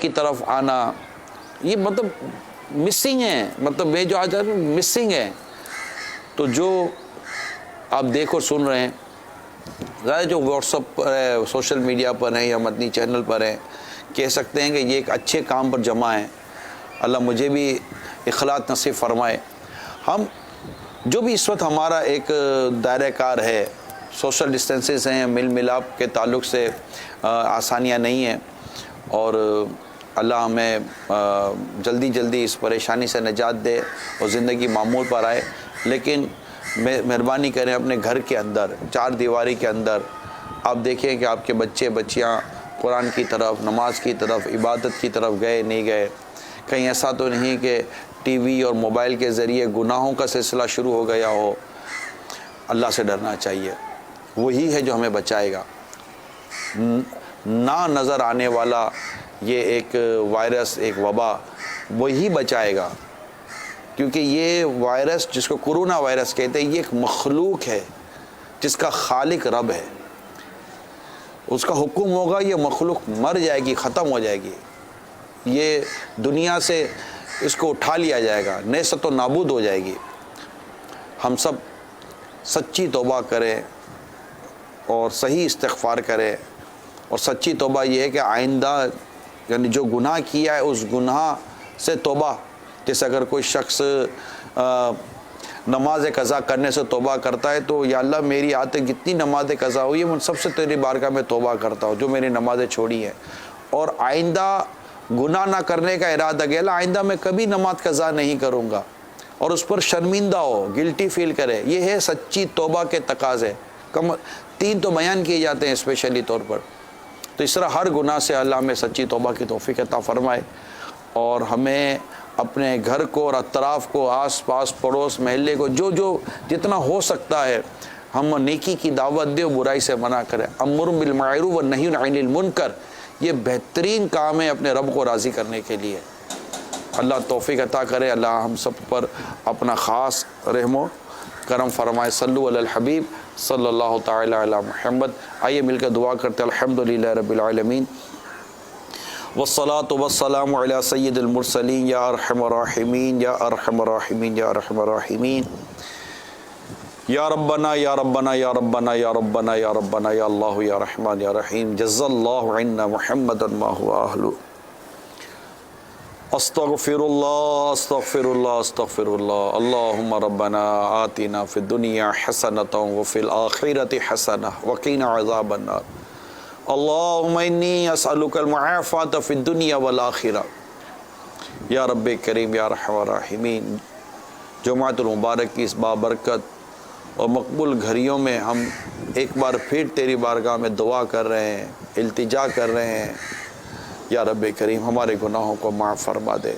کی طرف آنا، یہ مطلب مسنگ ہے، مطلب یہ جو آج مسنگ ہے۔ تو جو آپ دیکھ اور سن رہے ہیں، ظاہر جو واٹس اپ پر ہے، سوشل میڈیا پر ہیں یا مدنی چینل پر ہیں، کہہ سکتے ہیں کہ یہ ایک اچھے کام پر جمع ہے۔ اللہ مجھے بھی اخلاص نصیب فرمائے۔ ہم جو بھی اس وقت ہمارا ایک دائرہ کار ہے، سوشل ڈسٹینسز ہیں، مل ملاپ کے تعلق سے آسانیاں نہیں ہیں، اور اللہ ہمیں جلدی اس پریشانی سے نجات دے اور زندگی معمول پر آئے۔ لیکن مہربانی کریں اپنے گھر کے اندر، چار دیواری کے اندر آپ دیکھیں کہ آپ کے بچے بچیاں قرآن کی طرف، نماز کی طرف، عبادت کی طرف گئے نہیں گئے۔ کہیں ایسا تو نہیں کہ ٹی وی اور موبائل کے ذریعے گناہوں کا سلسلہ شروع ہو گیا ہو۔ اللہ سے ڈرنا چاہیے، وہی ہے جو ہمیں بچائے گا۔ نہ نظر آنے والا یہ ایک وائرس، ایک وبا، وہی بچائے گا، کیونکہ یہ وائرس جس کو کرونا وائرس کہتے ہیں، یہ ایک مخلوق ہے جس کا خالق رب ہے۔ اس کا حکم ہوگا، یہ مخلوق مر جائے گی، ختم ہو جائے گی، یہ دنیا سے اس کو اٹھا لیا جائے گا، نیست و نابود ہو جائے گی۔ ہم سب سچی توبہ کریں اور صحیح استغفار کریں، اور سچی توبہ یہ ہے کہ آئندہ یعنی جو گناہ کیا ہے اس گناہ سے توبہ، جیسے اگر کوئی شخص نماز قضا کرنے سے توبہ کرتا ہے تو یا اللہ میری آتے کتنی نمازیں قضا ہوئی ہیں، ان سب سے تیری بارگاہ میں توبہ کرتا ہوں جو میری نمازیں چھوڑی ہیں، اور آئندہ گناہ نہ کرنے کا ارادہ کیا، اللہ آئندہ میں کبھی نماز قضا نہیں کروں گا، اور اس پر شرمندہ ہو، گلٹی فیل کرے۔ یہ ہے سچی توبہ کے تقاضے۔ تین تو بیان کیے جاتے ہیں اسپیشلی طور پر۔ تو اس طرح ہر گناہ سے اللہ ہمیں سچی توبہ کی توفیق عطا فرمائے، اور ہمیں اپنے گھر کو اور اطراف کو، آس پاس پڑوس محلے کو، جو جتنا ہو سکتا ہے ہم نیکی کی دعوت دیں، برائی سے منع کریں۔ امر بالمعروف والنہی عن المنکر، یہ بہترین کام ہے اپنے رب کو راضی کرنے کے لیے۔ اللہ توفیق عطا کرے، اللہ ہم سب پر اپنا خاص رحم و کرم فرمائے۔ صلو علی الحبیب صلی اللہ تعالی علی محمد۔ آئیے مل کر دعا کرتے ہیں۔ الحمدللہ رب العالمین، والصلاة والسلام علی سید المرسلین، یا ارحم الراحمین یا ارحم الراحمین یا ارحم الراحمین، یا ربنا یا ربنا یا ربنا یا ربنا یا ربنا یا اللہ یا رحمان یا رحیم، جزا اللہ عنا محمدا ما هو اہلہ۔ استغفر اللہ استغفر اللہ استغفر اللہ، اللہم ربنا آتنا فی الدنیا حسنۃ وفی الآخرۃ حسنہ وقنا عذاب النار، اللہم انی اسألک المعافاۃ فی الدنیا والآخرہ۔ یا رب کریم یا ارحم الراحمین، جمعۃ المبارک کی اس بابرکت اور مقبول گھڑیوں میں ہم ایک بار پھر تیری بارگاہ میں دعا کر رہے ہیں، التجا کر رہے ہیں، یا رب کریم ہمارے گناہوں کو معاف فرما دے۔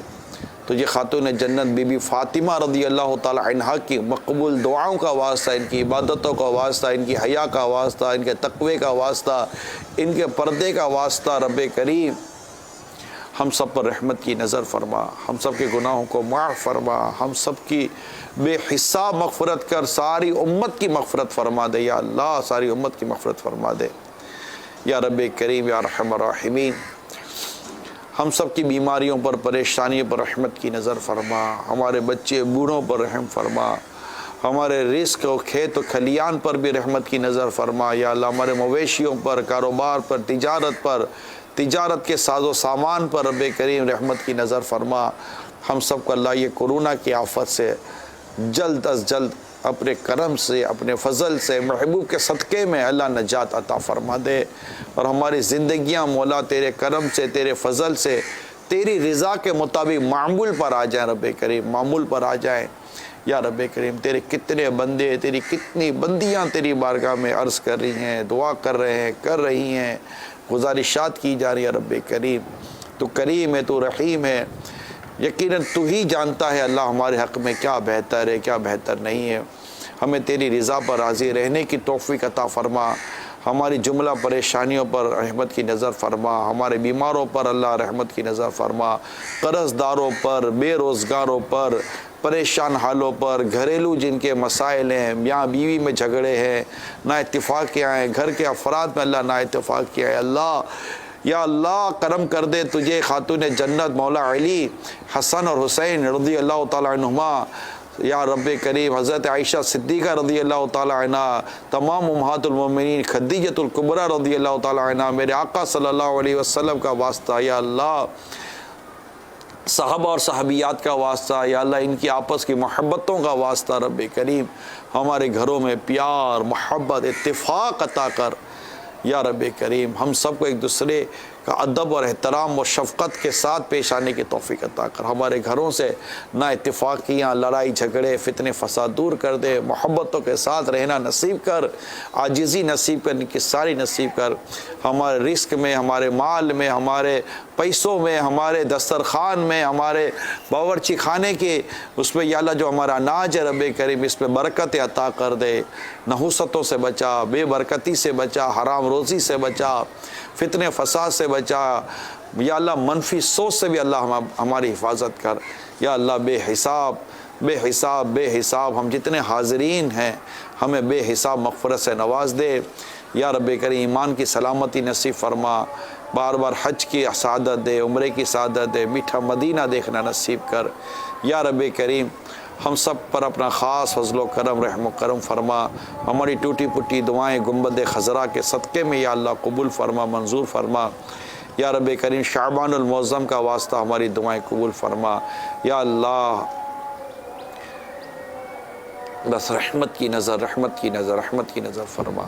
تو یہ خاتون جنت بی بی فاطمہ رضی اللہ تعالی عنہا کی مقبول دعاؤں کا واسطہ، ان کی عبادتوں کا واسطہ، ان کی حیا کا واسطہ، ان کے تقوی کا واسطہ، ان کے پردے کا واسطہ، رب کریم ہم سب پر رحمت کی نظر فرما، ہم سب کے گناہوں کو معاف فرما، ہم سب کی بے حساب مغفرت کر، ساری امت کی مغفرت فرما دے، یا اللہ ساری امت کی مغفرت فرما دے، یا رب کریم یا ارحم الراحمین۔ ہم سب کی بیماریوں پر، پریشانیوں پر رحمت کی نظر فرما، ہمارے بچے بوڑھوں پر رحم فرما، ہمارے رزق و کھیت و کھلیان پر بھی رحمت کی نظر فرما، یا اللہ ہمارے مویشیوں پر، کاروبار پر، تجارت کے ساز و سامان پر رب کریم رحمت کی نظر فرما۔ ہم سب کو اللہ یہ کرونا کی آفت سے جلد از جلد اپنے کرم سے، اپنے فضل سے، محبوب کے صدقے میں اللہ نجات عطا فرما دے، اور ہماری زندگیاں مولا تیرے کرم سے، تیرے فضل سے، تیری رضا کے مطابق معمول پر آ جائیں رب کریم، معمول پر آ جائیں، یا رب کریم تیرے کتنے بندے، تیری کتنی بندیاں تیری بارگاہ میں عرض کر رہی ہیں، دعا کر رہے ہیں، کر رہی ہیں، گزارشات کی جا رہی ہے۔ رب کریم تو کریم ہے، تو رحیم ہے، یقیناً تو ہی جانتا ہے اللہ ہمارے حق میں کیا بہتر ہے، کیا بہتر نہیں ہے۔ ہمیں تیری رضا پر راضی رہنے کی توفیق عطا فرما، ہماری جملہ پریشانیوں پر رحمت کی نظر فرما، ہمارے بیماروں پر اللہ رحمت کی نظر فرما، قرض داروں پر، بے روزگاروں پر، پریشان حالوں پر، گھریلو جن کے مسائل ہیں، میاں بیوی میں جھگڑے ہیں، نا اتفاقیاں ہیں، گھر کے افراد میں اللہ نا اتفاق کیا ہے، اللہ یا اللہ کرم کر دے تجھے خاتون جنت مولا علی حسن اور حسین رضی اللہ تعالیٰ عنہما، یا رب کریم حضرت عائشہ صدیقہ رضی اللہ تعالیٰ عنہ، تمام امہات المومنین، خدیجۃ الکبریٰ رضی اللہ تعالیٰ عنہ، میرے آقا صلی اللہ علیہ وسلم کا واسطہ، یا اللہ صحابہ اور صحابیات کا واسطہ، یا اللہ ان کی آپس کی محبتوں کا واسطہ، رب کریم ہمارے گھروں میں پیار، محبت، اتفاق عطا کر، یا رب کریم ہم سب کو ایک دوسرے کا ادب اور احترام و شفقت کے ساتھ پیش آنے کی توفیق عطا کر، ہمارے گھروں سے نا اتفاقیاں، لڑائی جھگڑے، فتنے فساد دور کر دے، محبتوں کے ساتھ رہنا نصیب کر، عاجزی نصیب کر، انکساری نصیب کر، ہمارے رزق میں، ہمارے مال میں، ہمارے پیسوں میں، ہمارے دسترخوان میں، ہمارے باورچی خانے کے اس میں یا اللہ جو ہمارا اناج ہے رب کریم اس میں برکت عطا کر دے، نحوستوں سے بچا، بے برکتی سے بچا، حرام روزی سے بچا، فتنے فساد سے بچا، یا اللہ منفی سوچ سے بھی اللہ ہماری حفاظت کر، یا اللہ بے حساب ہم جتنے حاضرین ہیں ہمیں بے حساب مغفرت سے نواز دے، یا رب کریم ایمان کی سلامتی نصیب فرما، بار بار حج کی سعادت دے، عمرے کی سعادت دے، میٹھا مدینہ دیکھنا نصیب کر، یا رب کریم ہم سب پر اپنا خاص فضل و کرم، رحم و کرم فرما، ہماری ٹوٹی پھوٹی دعائیں گنبد خضرا کے صدقے میں یا اللہ قبول فرما، منظور فرما، یا رب کریم شعبان المعظم کا واسطہ ہماری دعائیں قبول فرما، یا اللہ بس رحمت کی نظر فرما۔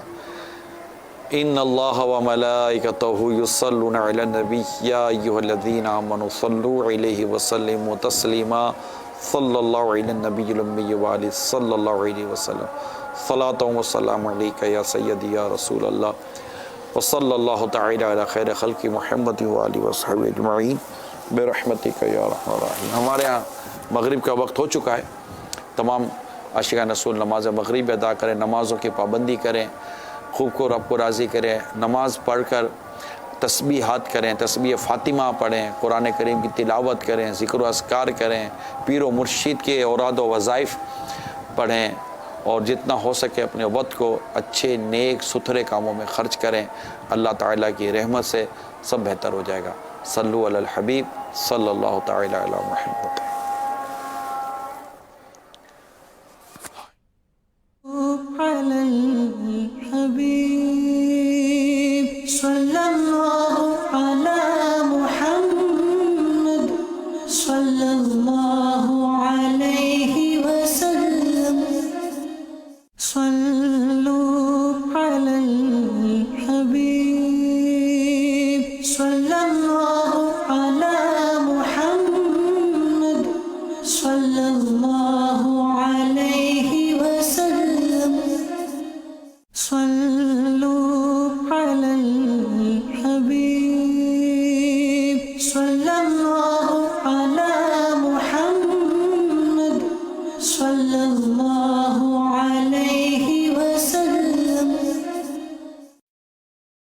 ان اللہ و ملائکتہ یصلون علی النبی یا ایھا الذین آمنوا صلوا علیہ وسلموا تسلیما، صلی اللہ علی النبی الامی وآلہ صلی اللہ علیہ وسلم، صلاۃ و سلام علیک یا سیدی یا رسول اللہ، وصلی اللہ تعالی علی خیر خلق محمد وآلہ وصحبہ اجمعین برحمتک یا ارحم الراحمین۔ ہمارے ہاں مغرب کا وقت ہو چکا ہے، تمام عاشقان رسول نماز مغرب ادا کریں، نمازوں کی پابندی کریں، خوب کو رب کو راضی کریں، نماز پڑھ کر تسبیحات کریں، تسبیح فاطمہ پڑھیں، قرآن کریم کی تلاوت کریں، ذکر و اذکار کریں، پیر و مرشد کے اوراد و وظائف پڑھیں، اور جتنا ہو سکے اپنے وقت کو اچھے نیک ستھرے کاموں میں خرچ کریں، اللہ تعالیٰ کی رحمت سے سب بہتر ہو جائے گا۔ صلو علی الحبیب صلی اللہ تعالی علی محمد۔ صلی اللہ